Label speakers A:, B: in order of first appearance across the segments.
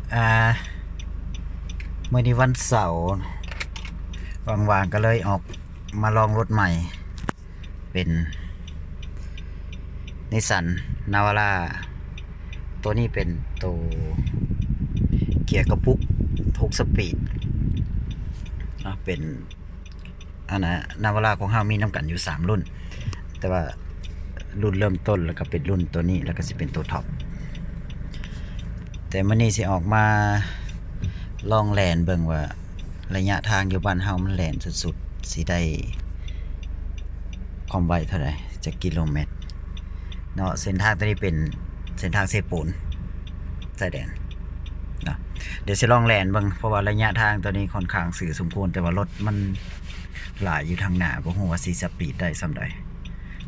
A: เมื่อนี้วันเสาร์ว่างๆก็เลยออกมาลองรถใหม่เป็นนิสสันนาวาร่าตัวนี้เป็นตัวเกียร์กระปุก6 สปีดเป็นนาวาร่าของเรามีน้ำกันอยู่3 รุ่นแต่ว่ารุ่นเริ่มต้นแล้วก็เป็นรุ่นตัวนี้แล้วก็สิเป็นตัวท็อปแต่มื่อนี้สิออกมาลองแลนเบิ่งว่าระยะทางอยู่บ้านเฮามันแลนสุดๆสิได้ความไวเท่าไหร่จะกิโลเมตรเนาะเส้นทางตัวนี้เป็นเส้นทางเซปูนชายแดนเนาะเดี๋ยวสิลองแลนเบิ่งเพราะว่าระยะทางตัวนี้ค่อนข้างสื่อสมควรแต่ว่ารถมันหลายอยู่ทางหน้าบ่ฮู้ว่าสิสปีดได้ส่ำใด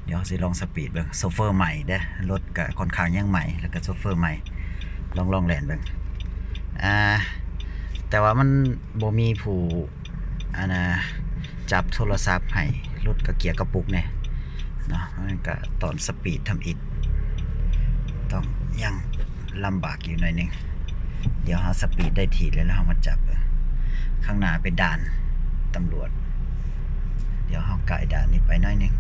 A: เดี๋ยวสิลองสปีดเบิ่งโซเฟอร์ใหม่เด้อรถก็ค่อนข้างยังใหม่แล้วก็โซเฟอร์ใหม่ลองแลนเบิ่งแต่ว่ามันบ่มีผู้จับโทรศัพท์ให้รถก็เกียร์กระปุกเนี่ยเนาะมันก็ตอนสปีดทำอิฐต้องยังลำบากอยู่หน่อยนึงเดี๋ยวเราสปีดได้ทีแล้วเรามาจับข้างหน้าเป็นด่านตำรวจเดี๋ยวเราไกลด่านนี้ไปหน่อยนึง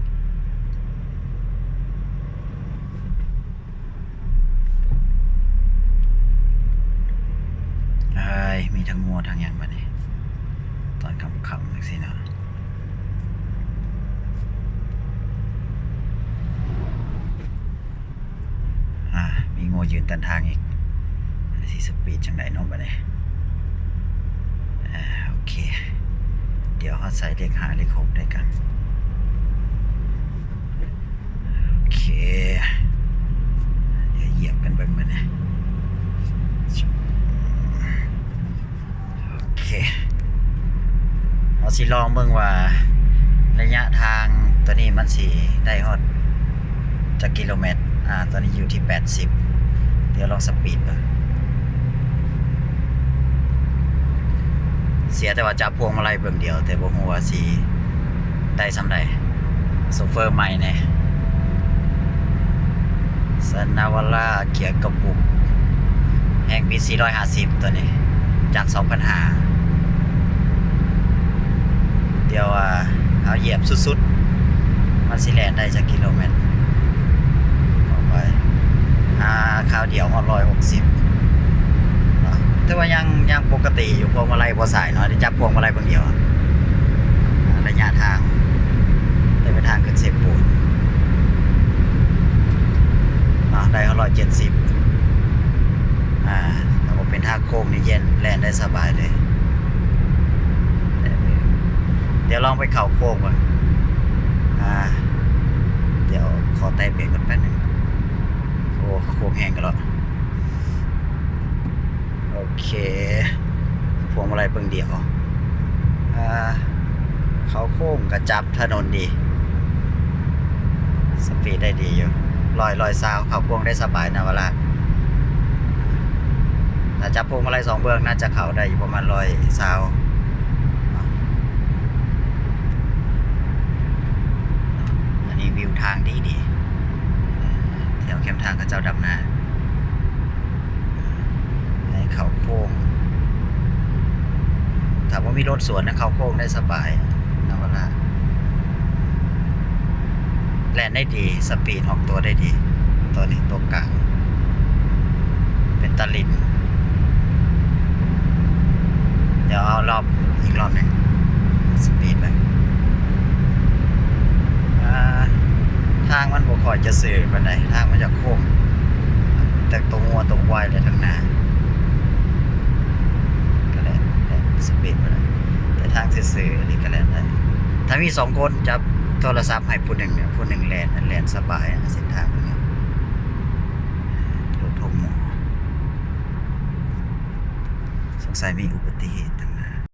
A: มีทั้งงัวทั้งอย่างมาเนี่ยตอนค่ำๆสิเนาะมีงัวยืนตันทางอีกสิสปีดจังไหนน้องมาเนี่ยโอเคเดี๋ยวเขาใส่เลข5เลข6ได้กันโอเคเดี๋ยวเหยียบกันเบิ่งมาเนี่ยเราสิลองเบิ่งว่าระยะทางตัวนี้มันสิได้ฮอดจักกิโลเมตรตอนนี้อยู่ที่80เดี๋ยวลองสปีดเบิ่งเสียแต่ว่าจับพวงมาลัยเบิ่งเดียวแต่บ่ฮู้ว่าสิได้ส่ำใดโซเฟอร์ใหม่เนี่ยซันนาวาร่าเกียร์กระปุกแห่งปี450ตัวนี้จาก2,500เดี๋ยวเอาเหยียบสุดๆมันสิแล่นได้จักกิโลเมตรออกไปคราวเดียว160แต่ว่ายังปกติอยู่พวงมาลัยบ่สายเนาะได้จับพวงมาลัยเบิ่งเดียวระยะทางได้ไปทางขึ้นเซปูนได้170ถ้าบ่เป็นทางโค้งนี่เย็นแล่นได้สบายเลยเดี๋ยวลองไปเข่าโค้งก่อนเดี๋ยวขอแตะเบรกก่อนแป๊บนึงโอ้โค้งแห้งกันแล้วโอเคพวงมาลัยเบิ่งเดียวเขาโค้งกระจับถนนดีสปีดได้ดีอยู่ลอยซาวเขาพวงได้สบายนะเวลาถ้าจับพวงมาลัย2 เบื้องน่าจะเข่าได้อยู่ประมาณ100 ซาวอันนี้วิวทางดีแถวเข้มทางกับเจ้าดำนาให้เขาโค้งถ้าว่ามีรถสวนนะเขาโค้งได้สบายนะเวลาแล่นได้ดีสปีดออกตัวได้ดีตัวนี้ตัวกลางเป็นตะลินเดี๋ยวเอาอีกรอบหนึ่งสปีดไปทางมันบ่ค่อยจะสื่อปานใดทางมันจะโค้งแต่ตัวงัวตัวควายเลยทางหน้าก็แล่นสปีดไปเลยแต่ทางสื่อๆนี่ก็แล่นได้ถ้ามี2 คนจับโทรศัพท์ให้ผู้หนึ่งเนี่ยผู้หนึ่งแล่นสบายเส้นทางตรงนี้รถทงหมอสงสัยมีอุบัติเหตุ